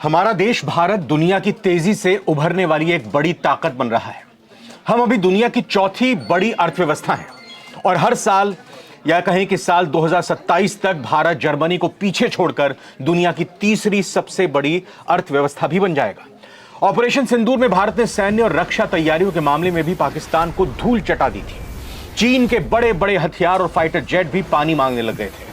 हमारा देश भारत दुनिया की तेजी से उभरने वाली एक बड़ी ताकत बन रहा है। हम अभी दुनिया की चौथी बड़ी अर्थव्यवस्था हैं और हर साल या कहें कि साल 2027 तक भारत जर्मनी को पीछे छोड़कर दुनिया की तीसरी सबसे बड़ी अर्थव्यवस्था भी बन जाएगा। ऑपरेशन सिंदूर में भारत ने सैन्य और रक्षा तैयारियों के मामले में भी पाकिस्तान को धूल चटा दी थी। चीन के बड़े बड़े हथियार और फाइटर जेट भी पानी मांगने लग गए थे।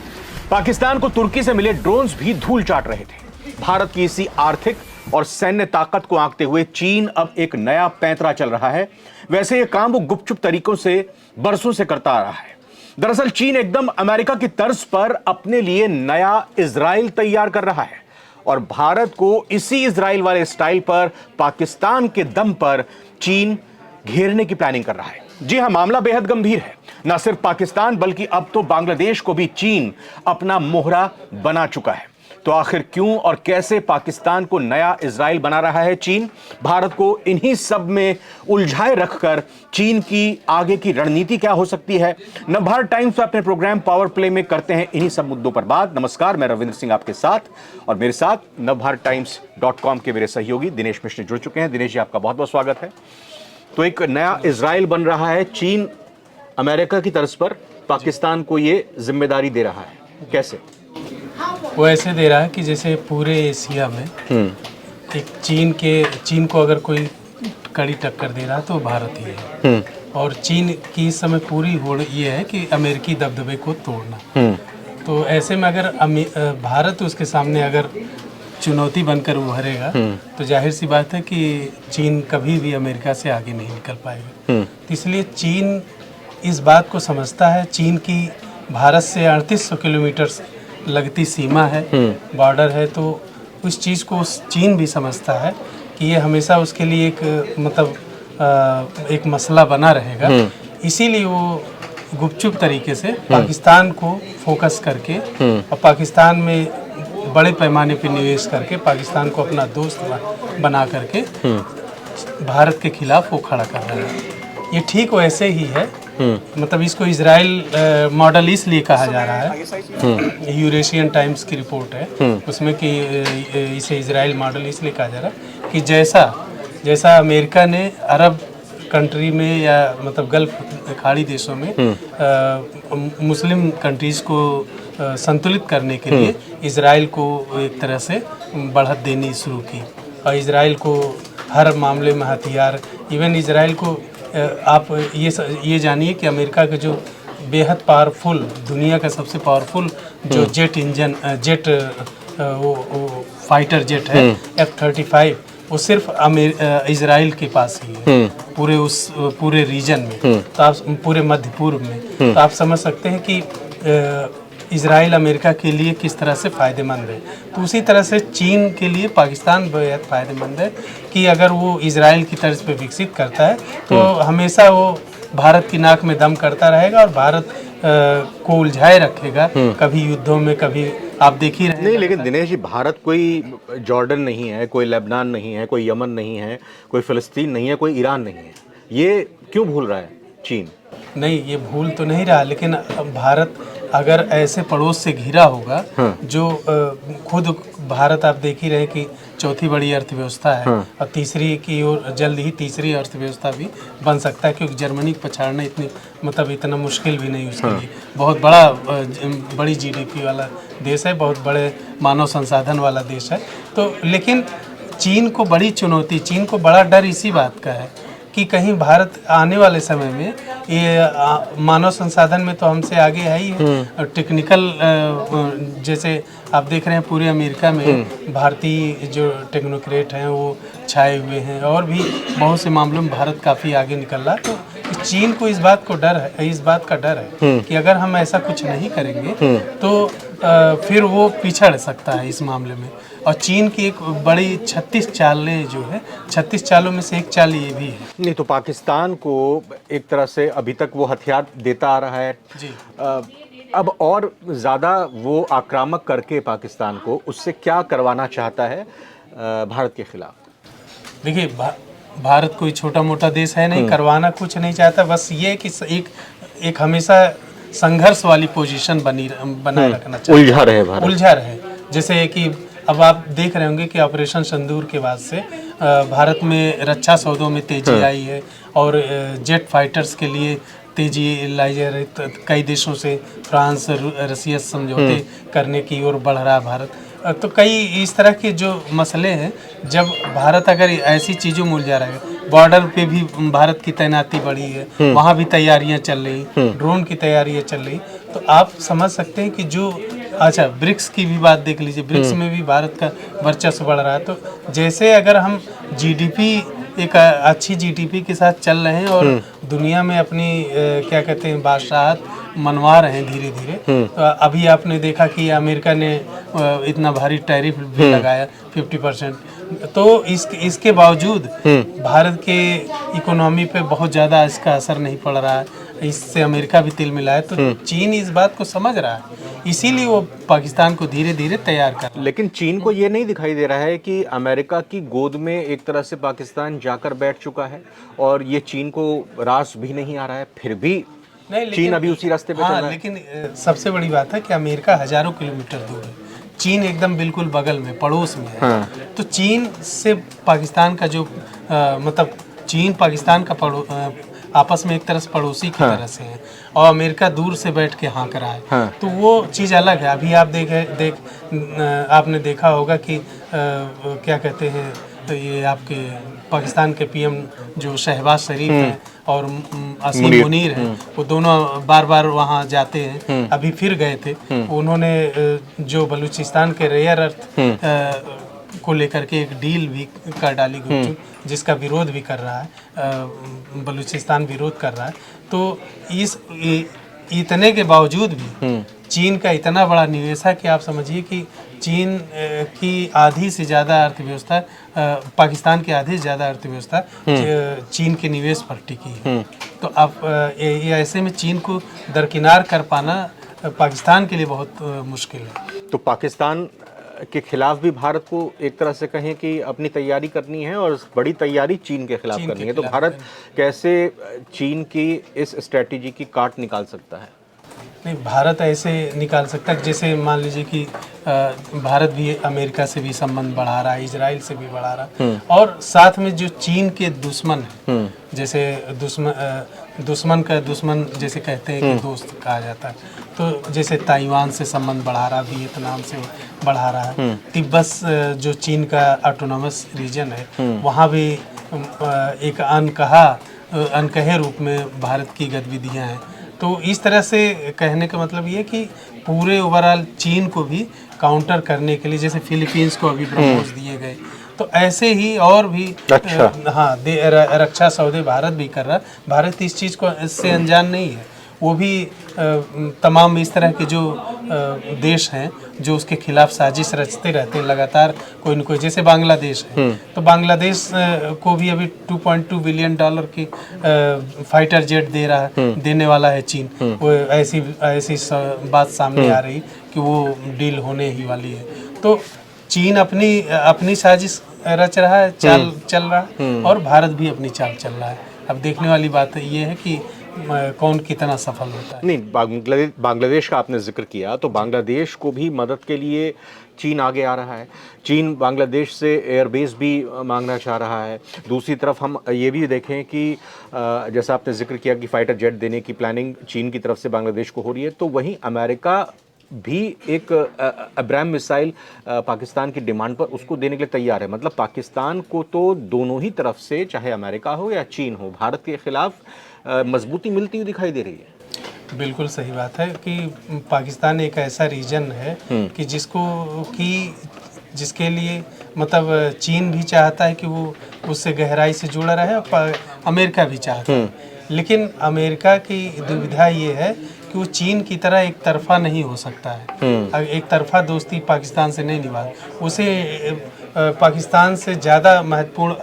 पाकिस्तान को तुर्की से मिले ड्रोन्स भी धूल चाट रहे थे। भारत की इसी आर्थिक और सैन्य ताकत को आंकते हुए चीन अब एक नया पैंतरा चल रहा है। वैसे यह काम वो गुपचुप तरीकों से बरसों से करता आ रहा है। दरअसल चीन एकदम अमेरिका की तर्ज पर अपने लिए नया इजराइल तैयार कर रहा है और भारत को इसी इजराइल वाले स्टाइल पर पाकिस्तान के दम पर चीन घेरने की प्लानिंग कर रहा है। जी हां, मामला बेहद गंभीर है। न सिर्फ पाकिस्तान बल्कि अब तो बांग्लादेश को भी चीन अपना मोहरा बना चुका है। तो आखिर क्यों और कैसे पाकिस्तान को नया इजराइल बना रहा है चीन? भारत को इन्हीं सब में उलझाए रखकर चीन की आगे की रणनीति क्या हो सकती है? नवभारत टाइम्स में अपने प्रोग्राम पावर प्ले में करते हैं इन्हीं सब मुद्दों पर बात। नमस्कार, मैं रविंद्र सिंह आपके साथ और मेरे साथ navbharattimes.com के मेरे सहयोगी दिनेश मिश्र जुड़ चुके हैं। दिनेश जी, आपका बहुत बहुत स्वागत है। तो एक नया इजराइल बन रहा है। चीन अमेरिका की तर्ज पर पाकिस्तान को ये जिम्मेदारी दे रहा है। कैसे? वो ऐसे दे रहा है कि जैसे पूरे एशिया में एक चीन को अगर कोई कड़ी टक्कर दे रहा है तो भारत ही है। और चीन की इस समय पूरी होड़ ये है कि अमेरिकी दबदबे को तोड़ना। तो ऐसे में अगर भारत उसके सामने अगर चुनौती बनकर उभरेगा तो जाहिर सी बात है कि चीन कभी भी अमेरिका से आगे नहीं निकल पाएगा। तो इसलिए चीन इस बात को समझता है। चीन की भारत से 3800 किलोमीटर लगती सीमा है, बॉर्डर है, तो उस चीज़ को चीन भी समझता है कि ये हमेशा उसके लिए एक मसला बना रहेगा। इसीलिए वो गुपचुप तरीके से पाकिस्तान को फोकस करके और पाकिस्तान में बड़े पैमाने पर निवेश करके पाकिस्तान को अपना दोस्त बना करके भारत के खिलाफ वो खड़ा कर रहा है। ये ठीक वैसे ही है। मतलब इसको इजराइल मॉडल इसलिए कहा जा रहा है। यूरेशियन टाइम्स की रिपोर्ट है उसमें कि इसे इजराइल मॉडल इसलिए कहा जा रहा है कि जैसा अमेरिका ने अरब कंट्री में या मतलब गल्फ खाड़ी देशों में मुस्लिम कंट्रीज़ को संतुलित करने के लिए इजराइल को एक तरह से बढ़त देनी शुरू की और इजराइल को हर मामले में हथियार, इवन इजराइल को आप ये जानिए कि अमेरिका के जो बेहद पावरफुल, दुनिया का सबसे पावरफुल जो जेट फाइटर जेट है F-35, वो सिर्फ इजराइल के पास ही है पूरे रीजन में। तो आप पूरे मध्य पूर्व में तो आप समझ सकते हैं कि इजराइल अमेरिका के लिए किस तरह से फ़ायदेमंद है। तो उसी तरह से चीन के लिए पाकिस्तान बेहद फ़ायदेमंद है कि अगर वो इजराइल की तर्ज पे विकसित करता है तो हमेशा वो भारत की नाक में दम करता रहेगा और भारत को उलझाए रखेगा, कभी युद्धों में, कभी आप देख ही रहे। नहीं, लेकिन दिनेश जी, भारत कोई जॉर्डन नहीं है, कोई लेबनान नहीं है, कोई यमन नहीं है, कोई फिलिस्तीन नहीं है, कोई ईरान नहीं है। ये क्यों भूल रहा है चीन? नहीं, ये भूल तो नहीं रहा, लेकिन भारत अगर ऐसे पड़ोस से घिरा होगा जो खुद भारत आप देख ही रहे कि चौथी बड़ी अर्थव्यवस्था है और तीसरी की ओर जल्द ही तीसरी अर्थव्यवस्था भी बन सकता है, क्योंकि जर्मनी को पछाड़ना इतना मुश्किल भी नहीं उसके लिए। बहुत बड़ी जीडीपी वाला देश है, बहुत बड़े मानव संसाधन वाला देश है। तो लेकिन चीन को बड़ी चुनौती, चीन को बड़ा डर इसी बात का है कि कहीं भारत आने वाले समय में ये मानव संसाधन में तो हमसे आगे है ही है। टेक्निकल जैसे आप देख रहे हैं पूरे अमेरिका में भारतीय जो टेक्नोक्रेट हैं वो छाए हुए हैं और भी बहुत से मामलों में भारत काफ़ी आगे निकल रहा है। तो चीन को इस बात का डर है कि अगर हम ऐसा कुछ नहीं करेंगे तो फिर वो पिछड़ सकता है इस मामले में। और चीन की एक बड़ी 36 चालें जो है, 36 चालों में से एक चाल ये भी है। नहीं, तो पाकिस्तान को एक तरह से अभी तक वो हथियार देता आ रहा है जी। अब और ज़्यादा वो आक्रामक करके पाकिस्तान को उससे क्या करवाना चाहता है भारत के खिलाफ? देखिए, भारत कोई छोटा मोटा देश है नहीं, करवाना कुछ नहीं चाहता। बस ये कि एक हमेशा संघर्ष वाली पोजीशन बनाए रखना चाहिए, उलझा रहे भारत। उलझा रहे। जैसे कि अब आप देख रहे होंगे कि ऑपरेशन सिंदूर के बाद से भारत में रक्षा सौदों में तेजी आई है और जेट फाइटर्स के लिए तेजी लाई जा रही। कई देशों से फ्रांस रसिया समझौते करने की ओर बढ़ रहा है भारत। तो कई इस तरह के जो मसले हैं, जब भारत अगर ऐसी चीज़ों में उलझा रहेगा, बॉर्डर पे भी भारत की तैनाती बढ़ी है, वहाँ भी तैयारियाँ चल रही, ड्रोन की तैयारियाँ चल रही, तो आप समझ सकते हैं कि जो अच्छा ब्रिक्स की भी बात देख लीजिए, ब्रिक्स में भी भारत का वर्चस्व बढ़ रहा है। तो जैसे अगर हम जीडीपी एक अच्छी जीडीपी के साथ चल रहे हैं और दुनिया में अपनी क्या कहते हैं बादशाहत मनवा रहे हैं धीरे धीरे, तो अभी आपने देखा कि अमेरिका ने इतना भारी टैरिफ भी लगाया 50%, तो इसके बावजूद भारत के इकोनॉमी पे बहुत ज़्यादा इसका असर नहीं पड़ रहा है, इससे अमेरिका भी तिल मिला है। तो चीन इस बात को समझ रहा है, इसीलिए वो पाकिस्तान को धीरे धीरे तैयार कर रहा है। लेकिन चीन को ये नहीं दिखाई दे रहा है कि अमेरिका की गोद में एक तरह से पाकिस्तान जाकर बैठ चुका है और ये चीन को रास भी नहीं आ रहा है, फिर भी चीन अभी उसी रास्ते पे चल रहा है। लेकिन सबसे बड़ी बात है कि अमेरिका हजारों किलोमीटर दूर है, चीन एकदम बिल्कुल बगल में पड़ोस में है। तो चीन से पाकिस्तान का जो मतलब चीन पाकिस्तान का आपस में एक तरह से पड़ोसी की तरह से है और अमेरिका दूर से बैठ के हाँक रहा है। तो वो चीज़ अलग है। अभी आप आपने देखा होगा कि क्या कहते हैं, तो ये आपके पाकिस्तान के पीएम जो शहबाज शरीफ हैं और असीम मुनीर हैं, वो दोनों बार बार वहाँ जाते हैं, अभी फिर गए थे। उन्होंने जो बलूचिस्तान के रेयर अर्थ को लेकर के एक डील भी कर डाली गुपचुप, जिसका विरोध भी कर रहा है, बलूचिस्तान विरोध कर रहा है। तो इतने के बावजूद भी चीन का इतना बड़ा निवेश है कि आप समझिए कि चीन की आधी से ज़्यादा अर्थव्यवस्था, पाकिस्तान की आधी से ज़्यादा अर्थव्यवस्था चीन के निवेश पर टिकी है। तो अब ऐसे में चीन को दरकिनार कर पाना पाकिस्तान के लिए बहुत मुश्किल है। तो पाकिस्तान के खिलाफ भी भारत को एक तरह से कहें कि अपनी तैयारी करनी है और बड़ी तैयारी चीन के खिलाफ करनी है। तो भारत कैसे चीन की इस स्ट्रेटेजी की काट निकाल सकता है? नहीं, भारत ऐसे निकाल सकता है जैसे मान लीजिए कि भारत भी अमेरिका से भी संबंध बढ़ा रहा है, इजराइल से भी बढ़ा रहा है, और साथ में जो चीन के दुश्मन है, जैसे दुश्मन का दुश्मन जैसे कहते हैं कि दोस्त कहा जाता है, तो जैसे ताइवान से संबंध बढ़ा रहा, वियतनाम से बढ़ा रहा है, तिब्बत जो चीन का ऑटोनॉमस रीजन है, वहाँ भी एक अनकहे रूप में भारत की गतिविधियाँ हैं। तो इस तरह से कहने का मतलब ये कि पूरे ओवरऑल चीन को भी काउंटर करने के लिए, जैसे फिलीपींस को अभी ब्रह्मोस दिए गए, तो ऐसे ही और भी रक्षा सौदे भारत भी कर रहा है। भारत इस चीज़ को इससे अनजान नहीं है। वो भी तमाम इस तरह के जो देश हैं जो उसके खिलाफ साजिश रचते रहते हैं लगातार, कोई न कोई, जैसे बांग्लादेश है, तो बांग्लादेश को भी अभी $2.2 बिलियन की फाइटर जेट देने वाला है चीन। वो ऐसी बात सामने आ रही कि वो डील होने ही वाली है। तो चीन अपनी साजिश रच रहा है, चाल चल रहा है, और भारत भी अपनी चाल चल रहा है। अब देखने वाली बात ये है कि कौन कितना सफल होता है। नहीं, बांग्लादेश का आपने जिक्र किया, तो बांग्लादेश को भी मदद के लिए चीन आगे आ रहा है। चीन बांग्लादेश से एयरबेस भी मांगना चाह रहा है। दूसरी तरफ हम ये भी देखें कि जैसा आपने जिक्र किया कि फाइटर जेट देने की प्लानिंग चीन की तरफ से बांग्लादेश को हो रही है, तो वहीं अमेरिका भी एक अब्राम मिसाइल पाकिस्तान की डिमांड पर उसको देने के लिए तैयार है। मतलब पाकिस्तान को तो दोनों ही तरफ से, चाहे अमेरिका हो या चीन हो, भारत के खिलाफ मजबूती मिलती हुई दिखाई दे रही है। बिल्कुल सही बात है कि पाकिस्तान एक ऐसा रीजन है कि जिसके लिए मतलब चीन भी चाहता है कि वो उससे गहराई से जुड़ा रहे, और अमेरिका भी चाहता है। लेकिन अमेरिका की दुविधा ये है कि वो चीन की तरह एक तरफा नहीं हो सकता है। एक तरफा दोस्ती पाकिस्तान से नहीं निभा, उसे पाकिस्तान से ज़्यादा महत्वपूर्ण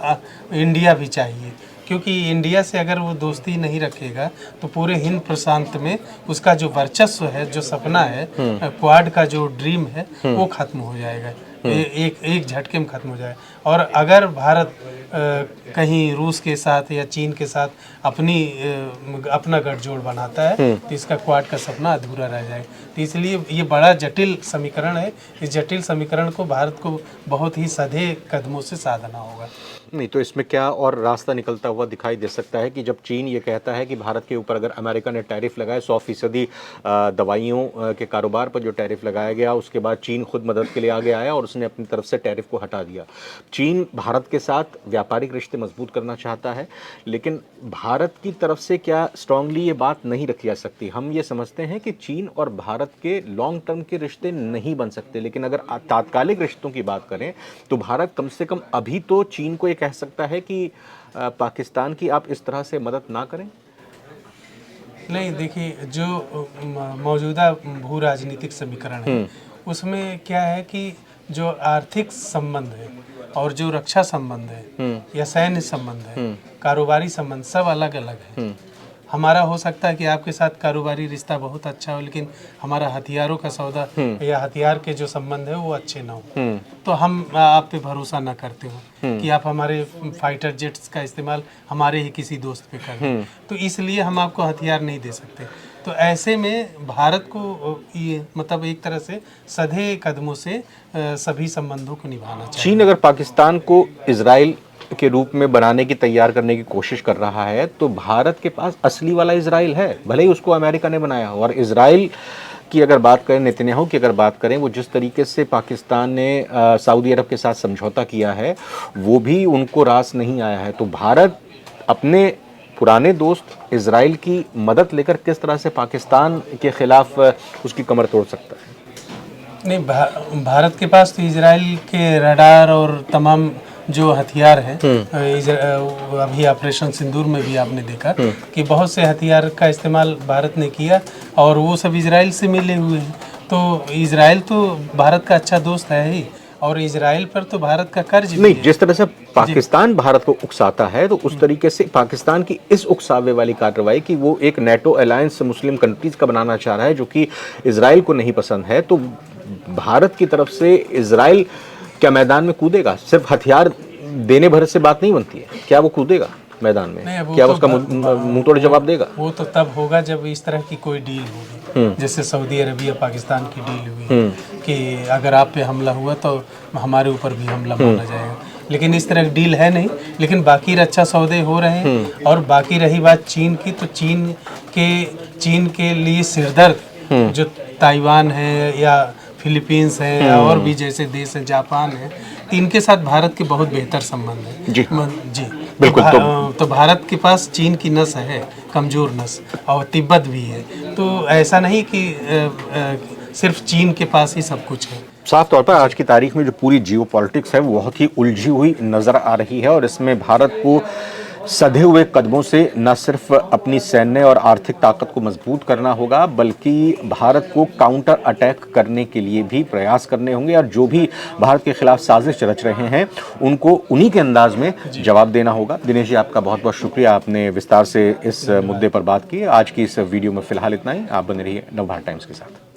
इंडिया भी चाहिए, क्योंकि इंडिया से अगर वो दोस्ती नहीं रखेगा तो पूरे हिंद प्रशांत में उसका जो वर्चस्व है, जो सपना है, क्वाड का जो ड्रीम है, वो खत्म हो जाएगा। एक झटके में खत्म हो जाए। और अगर भारत कहीं रूस के साथ या चीन के साथ अपना गठजोड़ बनाता है तो इसका क्वाड का सपना अधूरा रह जाए। तो इसलिए ये बड़ा जटिल समीकरण है। इस जटिल समीकरण को भारत को बहुत ही सधे कदमों से साधना होगा। नहीं तो इसमें क्या और रास्ता निकलता हुआ दिखाई दे सकता है कि जब चीन ये कहता है कि भारत के ऊपर अगर अमेरिका ने टैरिफ लगाए 100% दवाइयों के कारोबार पर जो टैरिफ लगाया गया, उसके बाद चीन खुद मदद के लिए आगे आया और उसने अपनी तरफ से टैरिफ को हटा दिया। चीन भारत के साथ व्यापारिक रिश्ते मजबूत करना चाहता है, लेकिन भारत की तरफ से क्या स्ट्रांगली ये बात नहीं रखी जा सकती? हम ये समझते हैं कि चीन और भारत के लॉन्ग टर्म के रिश्ते नहीं बन सकते, लेकिन अगर तात्कालिक रिश्तों की बात करें तो भारत कम से कम अभी तो चीन को कह सकता है कि पाकिस्तान की आप इस तरह से मदद ना करें। नहीं, देखिए, जो मौजूदा भू राजनीतिक समीकरण है उसमें क्या है कि जो आर्थिक संबंध है और जो रक्षा संबंध है या सैन्य संबंध है, कारोबारी संबंध, सब अलग अलग है। हमारा हो सकता है कि आपके साथ कारोबारी रिश्ता बहुत अच्छा हो, लेकिन हमारा हथियारों का सौदा या हथियार के जो संबंध है वो अच्छे ना हो, तो हम आप पे भरोसा ना करते हो कि आप हमारे फाइटर जेट्स का इस्तेमाल हमारे ही किसी दोस्त पे कर दें, तो इसलिए हम आपको हथियार नहीं दे सकते। तो ऐसे में भारत को ये मतलब एक तरह से सधे कदमों से सभी संबंधों को निभाना चाहिए। चीन अगर पाकिस्तान को इजराइल के रूप में बनाने की तैयार करने की कोशिश कर रहा है तो भारत के पास असली वाला इजराइल है, भले ही उसको अमेरिका ने बनाया हो। और इजराइल की अगर बात करें, नेतन्याहू की अगर बात करें, वो जिस तरीके से पाकिस्तान ने सऊदी अरब के साथ समझौता किया है वो भी उनको रास नहीं आया है। तो भारत अपने पुराने दोस्त इजराइल की मदद लेकर किस तरह से पाकिस्तान के खिलाफ उसकी कमर तोड़ सकता है? नहीं, भारत के पास तो इजराइल के रडार और तमाम जो हथियार हैं, अभी ऑपरेशन सिंदूर में भी आपने देखा कि बहुत से हथियार का इस्तेमाल भारत ने किया और वो सब इजराइल से मिले हुए हैं। तो इजराइल तो भारत का अच्छा दोस्त है ही, और इजराइल पर तो भारत का कर्ज भी नहीं है। जिस तरह से पाकिस्तान भारत को उकसाता है तो उस तरीके से पाकिस्तान की इस उकसावे वाली कार्रवाई कि वो एक नेटो अलायंस मुस्लिम कंट्रीज का बनाना चाह रहा है जो कि इजराइल को नहीं पसंद है, तो भारत की तरफ से इजराइल क्या मैदान में कूदेगा? सिर्फ हथियार देने भर से बात नहीं बनती है, क्या वो कूदेगा मैदान में? क्या तो उसका मुंह तोड़ जवाब देगा? वो तो तब होगा जब इस तरह की कोई डील होगी, जैसे सऊदी अरबिया पाकिस्तान की डील हुई कि अगर आप पे हमला हुआ तो हमारे ऊपर भी हमला माना जाएगा। लेकिन इस तरह की डील है नहीं, लेकिन बाकी रक्षा सौदे हो रहे हैं। और बाकी रही बात चीन की, तो चीन के लिए सिरदर्द जो ताइवान है या फिलीपींस है और भी जैसे देश हैं, जापान है, तो इनके साथ भारत के बहुत बेहतर संबंध है। जी बिल्कुल। तो भारत के पास चीन की नस है, कमजोर नस, और तिब्बत भी है। तो ऐसा नहीं कि सिर्फ चीन के पास ही सब कुछ है। साफ तौर पर आज की तारीख में जो पूरी जियोपॉलिटिक्स है वो बहुत ही उलझी हुई नजर आ रही है और इसमें भारत को सधे हुए कदमों से न सिर्फ अपनी सैन्य और आर्थिक ताकत को मजबूत करना होगा बल्कि भारत को काउंटर अटैक करने के लिए भी प्रयास करने होंगे और जो भी भारत के खिलाफ साजिश रच रहे हैं उनको उन्हीं के अंदाज में जवाब देना होगा। दिनेश जी, आपका बहुत बहुत शुक्रिया, आपने विस्तार से इस मुद्दे पर बात की। आज की इस वीडियो में फिलहाल इतना ही। आप बने रहिए नवभारत टाइम्स के साथ।